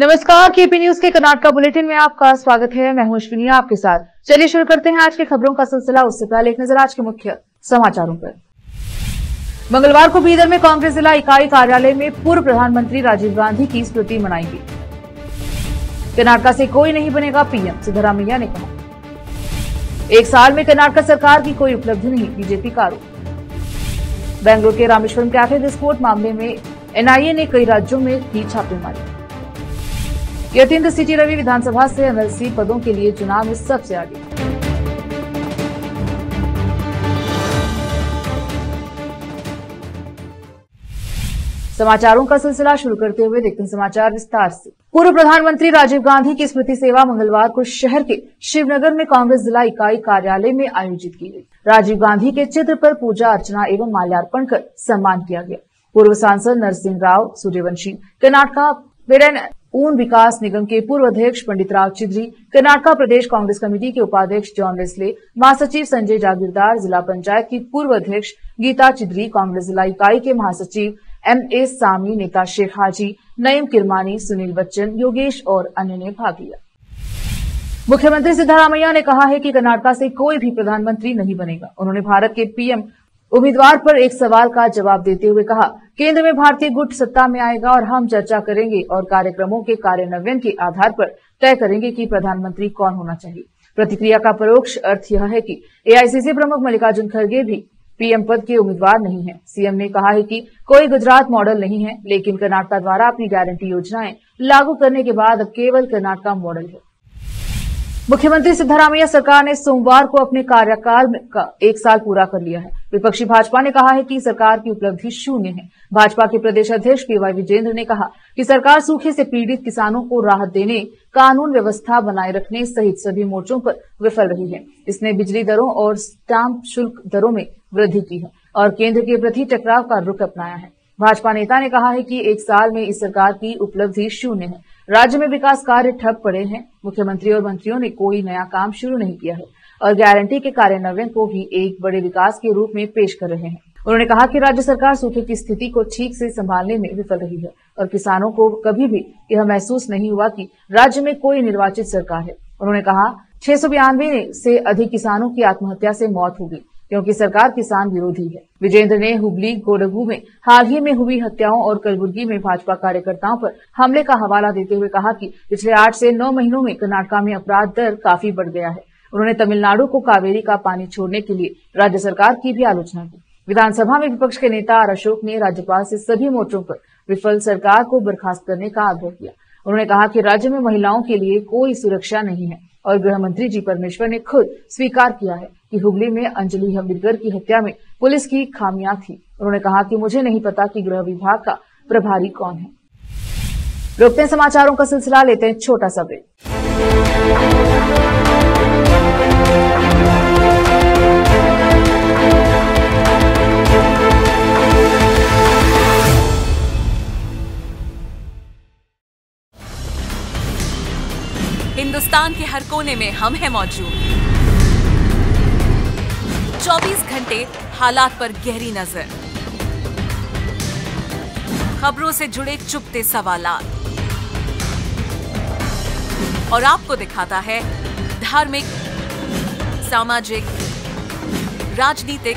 नमस्कार, KP news के Karnataka bulletin में आपका स्वागत है। मैं हूं अश्विनी आपके साथ। चलिए शुरू करते हैं आज की खबरों का सिलसिला। उससे पहले एक नजर आज के मुख्य समाचारों पर। मंगलवार को बीदर में कांग्रेस जिला इकाई कार्यालय में पूर्व प्रधानमंत्री राजीव गांधी की स्मृति मनाई गई। कर्नाटका से कोई नहीं बनेगा पीएम, सिद्धरामैया ने कहा। एक साल में कर्नाटका सरकार की कोई उपलब्धि नहीं, बीजेपी का आरोप। बेंगलुरु के रामेश्वरम कैफे विस्फोट मामले में एनआईए ने कई राज्यों में की छापेमारी। यतीन्द्र सिटी रवि विधानसभा से एमएलसी पदों के लिए चुनाव में सबसे आगे। समाचारों का सिलसिला शुरू करते हुए देखते हैं समाचार विस्तार से। पूर्व प्रधानमंत्री राजीव गांधी की स्मृति सेवा मंगलवार को शहर के शिवनगर में कांग्रेस जिला इकाई कार्यालय में आयोजित की गई। राजीव गांधी के चित्र पर पूजा अर्चना एवं माल्यार्पण कर सम्मान किया गया। पूर्व सांसद नरसिंह राव सूर्यवंशी, कर्नाटका पेरन ऊन विकास निगम के पूर्व अध्यक्ष पंडित राव चिद्री, कर्नाटका प्रदेश कांग्रेस कमेटी के उपाध्यक्ष जॉन वेस्ले, महासचिव संजय जागीरदार, जिला पंचायत की पूर्व अध्यक्ष गीता चिद्री, कांग्रेस जिला इकाई के महासचिव एमए सामी, नेता शेख हाजी, नईम किरमानी, सुनील बच्चन, योगेश और अन्य ने भाग लिया। मुख्यमंत्री सिद्धरामैया ने कहा है कि कर्नाटका से कोई भी प्रधानमंत्री नहीं बनेगा। उन्होंने भारत के पीएम उम्मीदवार पर एक सवाल का जवाब देते हुए कहा, केंद्र में भारतीय गुट सत्ता में आएगा और हम चर्चा करेंगे और कार्यक्रमों के कार्यान्वयन के आधार पर तय करेंगे कि प्रधानमंत्री कौन होना चाहिए। प्रतिक्रिया का परोक्ष अर्थ यह है कि एआईसीसी प्रमुख मल्लिकार्जुन खड़गे भी पीएम पद के उम्मीदवार नहीं है। सीएम ने कहा है कि कोई गुजरात मॉडल नहीं है, लेकिन कर्नाटका द्वारा अपनी गारंटी योजनाएं लागू करने के बाद अब केवल कर्नाटका मॉडल है। मुख्यमंत्री सिद्धरामैया सरकार ने सोमवार को अपने कार्यकाल का 1 साल पूरा कर लिया है। विपक्षी भाजपा ने कहा है कि सरकार की उपलब्धि शून्य है। भाजपा के प्रदेश अध्यक्ष पीवाई विजेंद्र ने कहा कि सरकार सूखे से पीड़ित किसानों को राहत देने, कानून व्यवस्था बनाए रखने सहित सभी मोर्चों पर विफल रही है। इसने बिजली दरों और स्टाम्प शुल्क दरों में वृद्धि की है और केंद्र के प्रति टकराव का रुख अपनाया है। भाजपा नेता ने कहा है कि 1 साल में इस सरकार की उपलब्धि शून्य है। राज्य में विकास कार्य ठप पड़े हैं। मुख्यमंत्री और मंत्रियों ने कोई नया काम शुरू नहीं किया है और गारंटी के कार्यान्वयन को भी एक बड़े विकास के रूप में पेश कर रहे हैं। उन्होंने कहा कि राज्य सरकार सूखे की स्थिति को ठीक से संभालने में विफल रही है और किसानों को कभी भी यह महसूस नहीं हुआ कि राज्य में कोई निर्वाचित सरकार है। उन्होंने कहा 692 से अधिक किसानों की आत्महत्या से मौत हो गई क्योंकि सरकार किसान विरोधी है। विजेंद्र ने हुबली कोडगू में हाल ही में हुई हत्याओं और कलबुर्गी में भाजपा कार्यकर्ताओं पर हमले का हवाला देते हुए कहा कि पिछले 8 से 9 महीनों में कर्नाटका में अपराध दर काफी बढ़ गया है। उन्होंने तमिलनाडु को कावेरी का पानी छोड़ने के लिए राज्य सरकार की भी आलोचना की। विधानसभा में विपक्ष के नेता आर अशोक ने राज्यपाल से सभी मोर्चों पर विफल सरकार को बर्खास्त करने का आग्रह किया। उन्होंने कहा कि राज्य में महिलाओं के लिए कोई सुरक्षा नहीं है और गृह मंत्री जी परमेश्वर ने खुद स्वीकार किया है कि हुगली में अंजलि हम्बिडकर की हत्या में पुलिस की खामियां थी। उन्होंने कहा कि मुझे नहीं पता कि गृह विभाग का प्रभारी कौन है। रोकते हैं समाचारों का सिलसिला, लेते हैं छोटा सा ब्रेक। हिंदुस्तान के हर कोने में हम हैं मौजूद। 24 घंटे हालात पर गहरी नजर, खबरों से जुड़े चुपते सवालात और आपको दिखाता है धार्मिक, सामाजिक, राजनीतिक,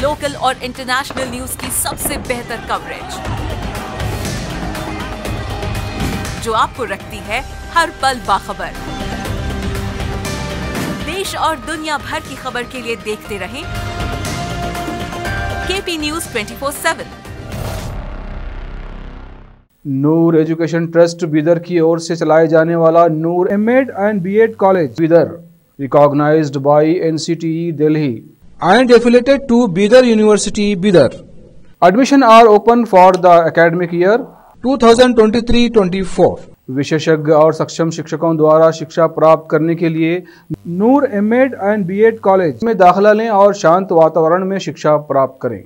लोकल और इंटरनेशनल न्यूज की सबसे बेहतर कवरेज जो आपको रखती है हर पल बाखबर। देश और दुनिया भर की खबर के लिए देखते रहें KP news 24/7। Noor education trust Bidar की ओर से चलाए जाने वाला Noor MEd and BEd college Bidar, recognised by NCTE Delhi and affiliated to Bidar University, Bidar. Admission are open for the academic year 2023-24. विशेषज्ञ और सक्षम शिक्षकों द्वारा शिक्षा प्राप्त करने के लिए नूर एमएड एंड बीएड कॉलेज में दाखिला लें और शांत वातावरण में शिक्षा प्राप्त करें।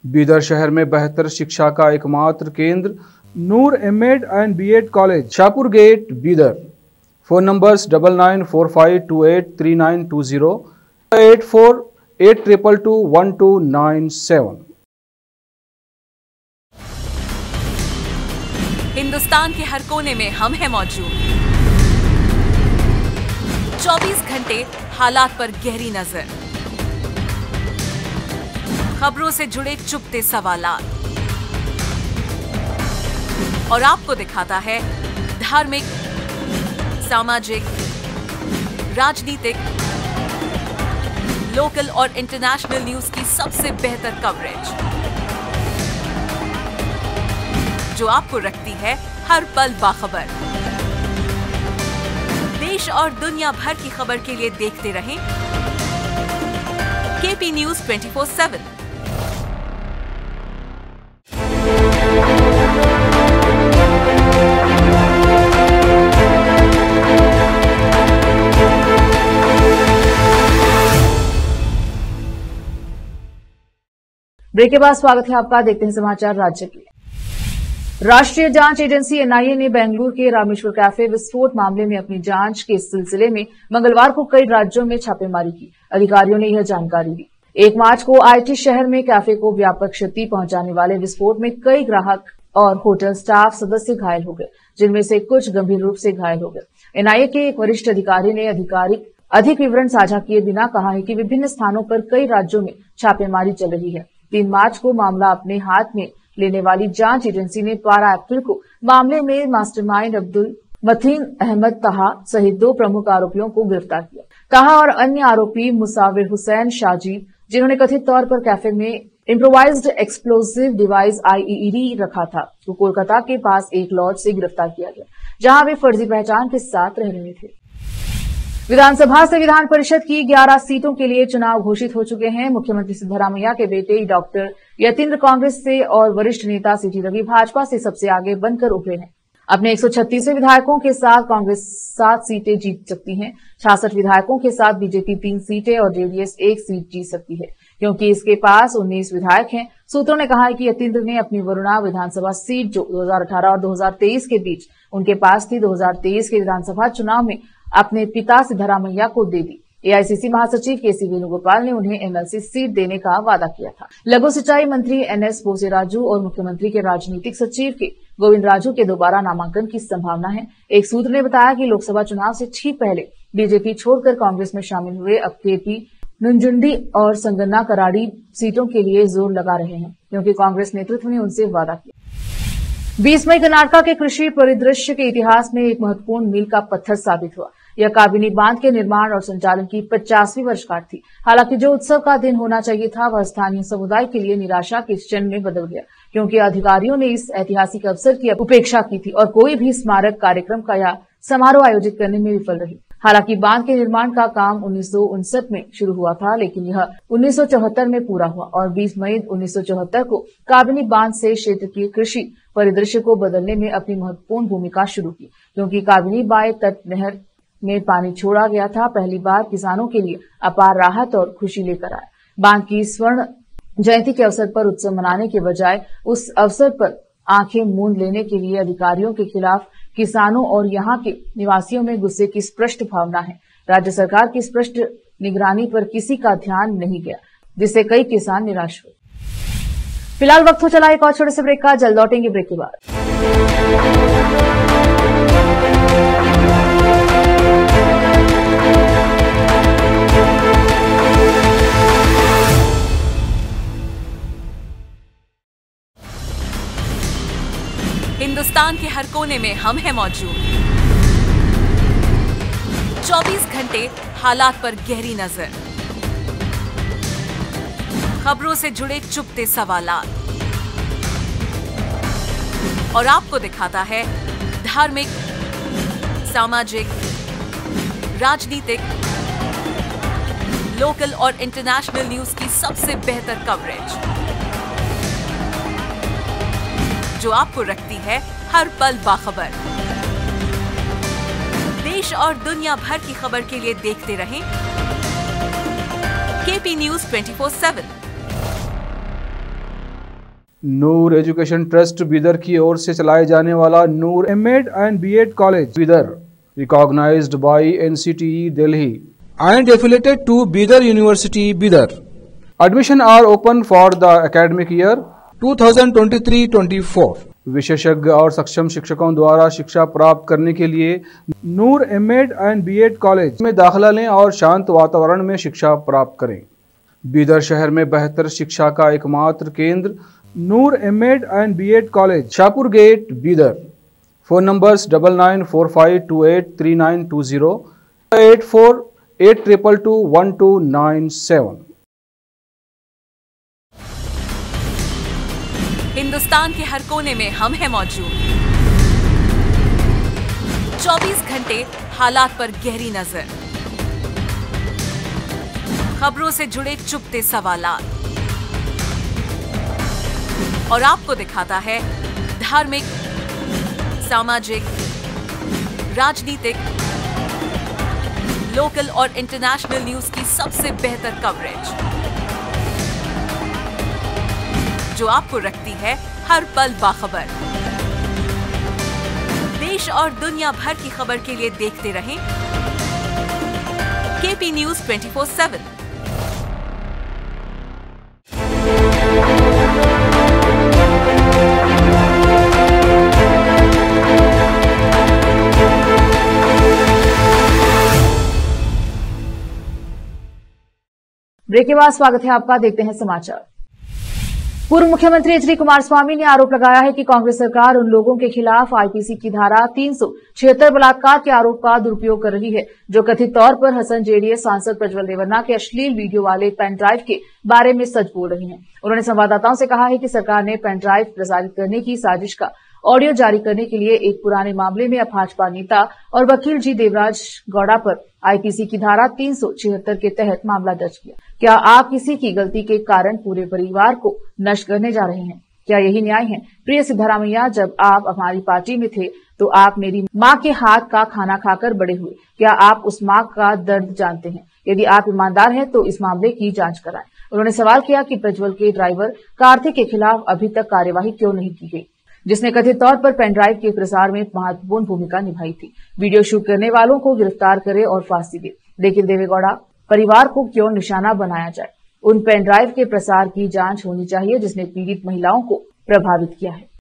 बीदर शहर में बेहतर शिक्षा का एकमात्र केंद्र Noor MEd and BEd college, Shahpur gate, Bidar. Phone numbers 9945283920, 8482221297। Hindustan के हर कोने में हम हैं मौजूद। 24 घंटे हालात पर गहरी नजर, खबरों से जुड़े चुपते सवालात, और आपको दिखाता है धार्मिक, सामाजिक, राजनीतिक, लोकल और इंटरनेशनल न्यूज की सबसे बेहतर कवरेज, जो आपको रखती है हर पल बाखबर। देश और दुनिया भर की खबर के लिए देखते रहें केपी न्यूज 24/7। ब्रेक के बाद स्वागत है आपका। देखते हैं समाचार राज्य के। राष्ट्रीय जांच एजेंसी एनआईए ने बेंगलुरु के रामेश्वर कैफे विस्फोट मामले में अपनी जांच के सिलसिले में मंगलवार को कई राज्यों में छापेमारी की। अधिकारियों ने यह जानकारी दी। 1 मार्च को आईटी शहर में कैफे को व्यापक क्षति पहुंचाने वाले विस्फोट में कई ग्राहक और होटल स्टाफ सदस्य घायल हो गए, जिनमें से कुछ गंभीर रूप से घायल हो गए। एनआईए के एक वरिष्ठ अधिकारी ने अधिक विवरण साझा किए बिना कहा है कि विभिन्न स्थानों पर कई राज्यों में छापेमारी चल रही है। 3 मार्च को मामला अपने हाथ में लेने वाली जांच एजेंसी ने 12 अप्रैल को मामले में मास्टरमाइंड अब्दुल मतीन अहमद ताहा सहित 2 प्रमुख आरोपियों को गिरफ्तार किया। ताहा और अन्य आरोपी मुसाविर हुसैन शाजी, जिन्होंने कथित तौर पर कैफे में इम्प्रोवाइज्ड एक्सप्लोसिव डिवाइस आईईडी रखा था, को कोलकाता के पास एक लॉज से गिरफ्तार किया गया, जहां वे फर्जी पहचान के साथ रह रहे थे। विधानसभा से विधान परिषद की 11 सीटों के लिए चुनाव घोषित हो चुके हैं। मुख्यमंत्री सिद्धरामैया के बेटे डॉक्टर यतीन्द्र कांग्रेस से और वरिष्ठ नेता सीटी रवि भाजपा से सबसे आगे बनकर उभरे हैं। अपने 136 विधायकों के साथ कांग्रेस 7 सीटें जीत सकती है। 66 विधायकों के साथ बीजेपी 3 सीटें और जेडीएस 1 सीट जीत सकती है, क्योंकि इसके पास 19 विधायक हैं। सूत्रों ने कहा है कि यतीन्द्र ने अपनी वरुणा विधानसभा सीट, जो 2018 और 2023 के बीच उनके पास थी, 2023 के विधानसभा चुनाव में अपने पिता सिद्धरामैया को दे दी। एआईसीसी महासचिव केसी वेणुगोपाल ने उन्हें एमएलसी सीट देने का वादा किया था। लघु सिंचाई मंत्री एनएस बोसेराजू और मुख्यमंत्री के राजनीतिक सचिव के गोविंद राजू के दोबारा नामांकन की संभावना है। एक सूत्र ने बताया कि लोकसभा चुनाव से ठीक पहले बीजेपी छोड़कर कांग्रेस में शामिल हुए अब केपी नुंजुंडी और संगन्ना कराड़ी सीटों के लिए जोर लगा रहे हैं, क्योंकि कांग्रेस नेतृत्व ने उनसे वादा किया। 20 मई कर्नाटका के कृषि परिदृश्य के इतिहास में एक महत्वपूर्ण मील का पत्थर साबित हुआ। यह काबिनी बांध के निर्माण और संचालन की 50वीं वर्षगांठ थी। हालांकि जो उत्सव का दिन होना चाहिए था, वह स्थानीय समुदाय के लिए निराशा के क्षण में बदल गया, क्योंकि अधिकारियों ने इस ऐतिहासिक अवसर की उपेक्षा की थी और कोई भी स्मारक कार्यक्रम का या समारोह आयोजित करने में विफल रही। हालांकि बांध के निर्माण का काम 1959 में शुरू हुआ था, लेकिन यह 1974 में पूरा हुआ और 20 मई 1974 को काबिनी बांध से क्षेत्र की कृषि परिदृश्य को बदलने में अपनी महत्वपूर्ण भूमिका शुरू की, क्योंकि काबिनी बाय तट नहर में पानी छोड़ा गया था। पहली बार किसानों के लिए अपार राहत और खुशी लेकर आया। बांध की स्वर्ण जयंती के अवसर पर उत्सव मनाने के बजाय उस अवसर पर आंखें मूंद लेने के लिए अधिकारियों के खिलाफ किसानों और यहां के निवासियों में गुस्से की स्पष्ट भावना है। राज्य सरकार की स्पष्ट निगरानी पर किसी का ध्यान नहीं गया, जिससे कई किसान निराश हुए। फिलहाल वक्त हो चला एक और छोटे से ब्रेक का। जल्द लौटेंगे ब्रेक के बाद। हिंदुस्तान के हर कोने में हम हैं मौजूद। 24 घंटे हालात पर गहरी नजर, खबरों से जुड़े चुपते सवालात, और आपको दिखाता है धार्मिक, सामाजिक, राजनीतिक, लोकल और इंटरनेशनल न्यूज की सबसे बेहतर कवरेज, जो आपको रखती है हर पल बाखबर। देश और दुनिया भर की खबर के लिए देखते रहें KP news 24/7। Noor education trust Bidar की ओर से चलाए जाने वाला Noor MEd and BEd college Bidar, recognised by NCTE Delhi and affiliated to Bidar University, Bidar. Admission are open for the academic year 2023-24. विशेषज्ञ और सक्षम शिक्षकों द्वारा शिक्षा प्राप्त करने के लिए नूर एमएड एंड बीएड कॉलेज में दाखिला लें और शांत वातावरण में शिक्षा प्राप्त करें। बीदर शहर में बेहतर शिक्षा का एकमात्र केंद्र Noor MEd and BEd college, Shahpur gate, Bidar. Phone numbers 9945283920, 8482221297। Hindustan के हर कोने में हम हैं मौजूद। 24 घंटे हालात पर गहरी नजर, खबरों से जुड़े चुपते सवालात, और आपको दिखाता है धार्मिक, सामाजिक, राजनीतिक, लोकल और इंटरनेशनल न्यूज की सबसे बेहतर कवरेज, जो आपको रखती है हर पल बाखबर। देश और दुनिया भर की खबर के लिए देखते रहें केपी न्यूज 24/7। ब्रेक के बाद स्वागत है आपका। देखते हैं समाचार। पूर्व मुख्यमंत्री एच.डी. कुमारस्वामी ने आरोप लगाया है कि कांग्रेस सरकार उन लोगों के खिलाफ आईपीसी की धारा 376 बलात्कार के आरोप का दुरुपयोग कर रही है जो कथित तौर पर हसन जेडीएस सांसद प्रज्वल देवन्ना के अश्लील वीडियो वाले पेन ड्राइव के बारे में सच बोल रही हैं। उन्होंने संवाददाताओं से कहा है कि सरकार ने पेन ड्राइव प्रसारित करने की साजिश का ऑडियो जारी करने के लिए एक पुराने मामले में भाजपा नेता और वकील जी देवराज गौड़ा पर आईपीसी की धारा 376 के तहत मामला दर्ज किया। क्या आप किसी की गलती के कारण पूरे परिवार को नष्ट करने जा रहे हैं? क्या यही न्याय है? प्रिय सिद्धारमैया, जब आप हमारी पार्टी में थे तो आप मेरी मां के हाथ का खाना खाकर बड़े हुए। क्या आप उस मां का दर्द जानते हैं? यदि आप ईमानदार हैं तो इस मामले की जांच कराएं। उन्होंने सवाल किया कि प्रज्वल के ड्राइवर कार्तिक के खिलाफ अभी तक कार्यवाही क्यों नहीं की गई, जिसने कथित तौर पर पेन ड्राइव के प्रसार में महत्वपूर्ण भूमिका निभाई थी। वीडियो शूट करने वालों को गिरफ्तार करे और फांसी दे, लेकिन देवेगौड़ा परिवार को क्यों निशाना बनाया जाए? उन पेन ड्राइव के प्रसार की जांच होनी चाहिए जिसने पीड़ित महिलाओं को प्रभावित किया है।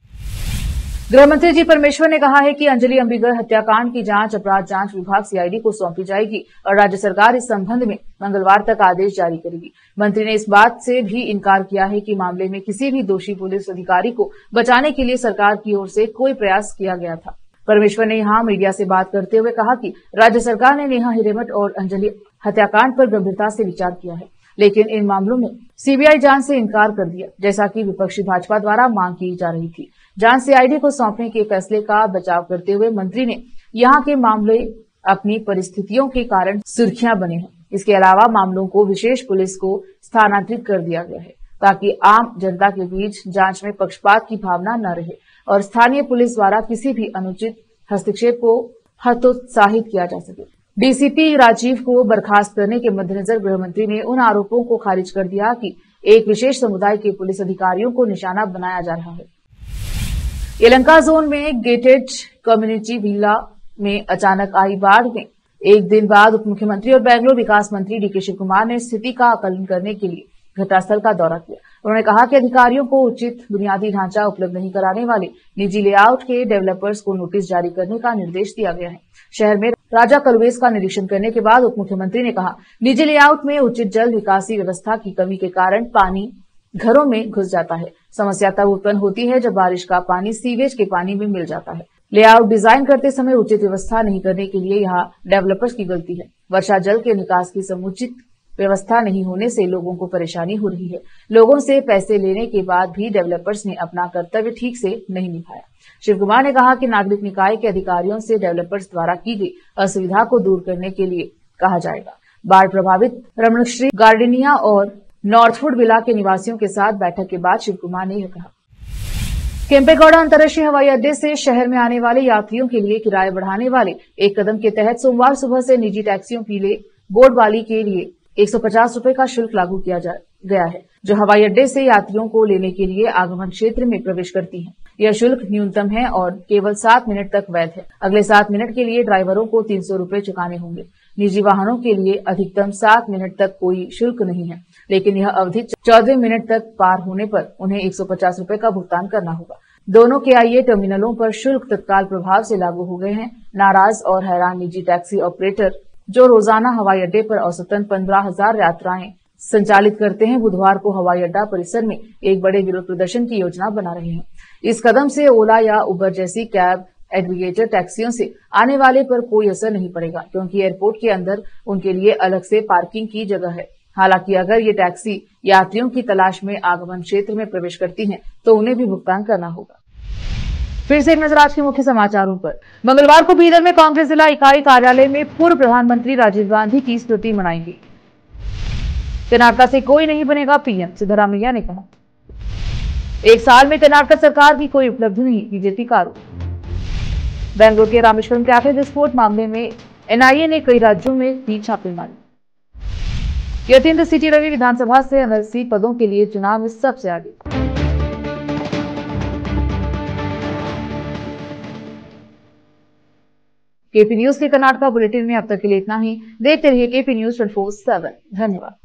गृह मंत्री जी परमेश्वर ने कहा है कि अंजलि अंबिगर हत्याकांड की जांच अपराध जांच विभाग सीआईडी को सौंपी जाएगी और राज्य सरकार इस संबंध में मंगलवार तक आदेश जारी करेगी। मंत्री ने इस बात से भी इनकार किया है कि मामले में किसी भी दोषी पुलिस अधिकारी को बचाने के लिए सरकार की ओर से कोई प्रयास किया गया था। परमेश्वर ने यहां मीडिया से बात करते हुए कहा कि राज्य सरकार ने नेहा हिरेमठ और अंजलि हत्याकांड पर गंभीरता से विचार किया है, लेकिन इन मामलों में सीबीआई जांच से इनकार कर दिया, जैसा कि विपक्षी भाजपा द्वारा मांग की जा रही थी। जांच सीआईडी को सौंपने के फैसले का बचाव करते हुए मंत्री ने यहां के मामले अपनी परिस्थितियों के कारण सुर्खियां बने हैं। इसके अलावा मामलों को विशेष पुलिस को स्थानांतरित कर दिया गया है ताकि आम जनता के बीच जांच में पक्षपात की भावना न रहे और स्थानीय पुलिस द्वारा किसी भी अनुचित हस्तक्षेप को हतोत्साहित किया जा सके। डीसीपी राजीव को बर्खास्त करने के मद्देनजर गृह मंत्री ने उन आरोपों को खारिज कर दिया कि एक विशेष समुदाय के पुलिस अधिकारियों को निशाना बनाया जा रहा है। यलहंका जोन में गेटेड कम्युनिटी विला में अचानक आई बाढ़ में एक दिन बाद उप मुख्यमंत्री और बेंगलुरु विकास मंत्री डीके शिव कुमार ने स्थिति का आकलन करने के लिए घटनास्थल का दौरा किया। उन्होंने कहा कि अधिकारियों को उचित बुनियादी ढांचा उपलब्ध नहीं कराने वाले निजी लेआउट के डेवलपर्स को नोटिस जारी करने का निर्देश दिया गया है। शहर में राजा कलवेस का निरीक्षण करने के बाद उप मुख्यमंत्री ने कहा, निजी लेआउट में उचित जल निकासी व्यवस्था की कमी के कारण पानी घरों में घुस जाता है। समस्या तब उत्पन्न होती है जब बारिश का पानी सीवेज के पानी में मिल जाता है। लेआउट डिजाइन करते समय उचित व्यवस्था नहीं करने के लिए यहाँ डेवलपर्स की गलती है। वर्षा जल के निकास की समुचित व्यवस्था नहीं होने से लोगों को परेशानी हो रही है। लोगों से पैसे लेने के बाद भी डेवलपर्स ने अपना कर्तव्य ठीक से नहीं निभाया। शिव कुमार ने कहा कि नागरिक निकाय के अधिकारियों से डेवलपर्स द्वारा की गई असुविधा को दूर करने के लिए कहा जाएगा। बाढ़ प्रभावित रमणश्री, गार्डेनिया और नॉर्थवुड विला के निवासियों के साथ बैठक के बाद शिव कुमार ने यह कहा। केम्पेगौड़ा अंतर्राष्ट्रीय हवाई अड्डे से शहर में आने वाले यात्रियों के लिए किराए बढ़ाने वाले एक कदम के तहत सोमवार सुबह से निजी टैक्सियों पीले बोर्ड वाली के लिए 150 रुपए का शुल्क लागू किया गया है, जो हवाई अड्डे से यात्रियों को लेने के लिए आगमन क्षेत्र में प्रवेश करती हैं। यह शुल्क न्यूनतम है और केवल 7 मिनट तक वैध है। अगले 7 मिनट के लिए ड्राइवरों को 300 रुपए चुकाने होंगे। निजी वाहनों के लिए अधिकतम 7 मिनट तक कोई शुल्क नहीं है, लेकिन यह अवधि 14 मिनट तक पार होने पर उन्हें 150 रुपए का भुगतान करना होगा। दोनों KIA टर्मिनलों पर शुल्क तत्काल प्रभाव से लागू हो गए हैं। नाराज और हैरान निजी टैक्सी ऑपरेटर जो रोजाना हवाई अड्डे पर औसतन 15,000 यात्राएं संचालित करते हैं, बुधवार को हवाई अड्डा परिसर में एक बड़े विरोध प्रदर्शन की योजना बना रहे हैं। इस कदम से ओला या उबर जैसी कैब एग्रीगेटर टैक्सियों से आने वाले पर कोई असर नहीं पड़ेगा, क्योंकि एयरपोर्ट के अंदर उनके लिए अलग से पार्किंग की जगह है। हालांकि अगर ये टैक्सी यात्रियों की तलाश में आगमन क्षेत्र में प्रवेश करती हैं, तो उन्हें भी भुगतान करना होगा। फिर से एक नजर आज के मुख्य समाचारों पर। मंगलवार को बीदर में कांग्रेस जिला इकाई कार्यालय में पूर्व प्रधानमंत्री राजीव गांधी की स्मृति मनाई गई। कर्नाटक से कोई नहीं बनेगा पीएम, सिद्धरामैया ने कहा। एक साल में कर्नाटक सरकार की कोई उपलब्धि नहीं, बीजेपी का आरोप। बेंगलुरु के रामेश्वरम कैफे विस्फोट मामले में NIA ने कई राज्यों में की छापेमारी। यतीन्द्र सिटी रवि विधानसभा से MLC पदों के लिए चुनाव में सबसे आगे। KP न्यूज के कर्नाटक बुलेटिन में अब तक के लिए इतना ही। देखते रहिए KP News 24/7। धन्यवाद।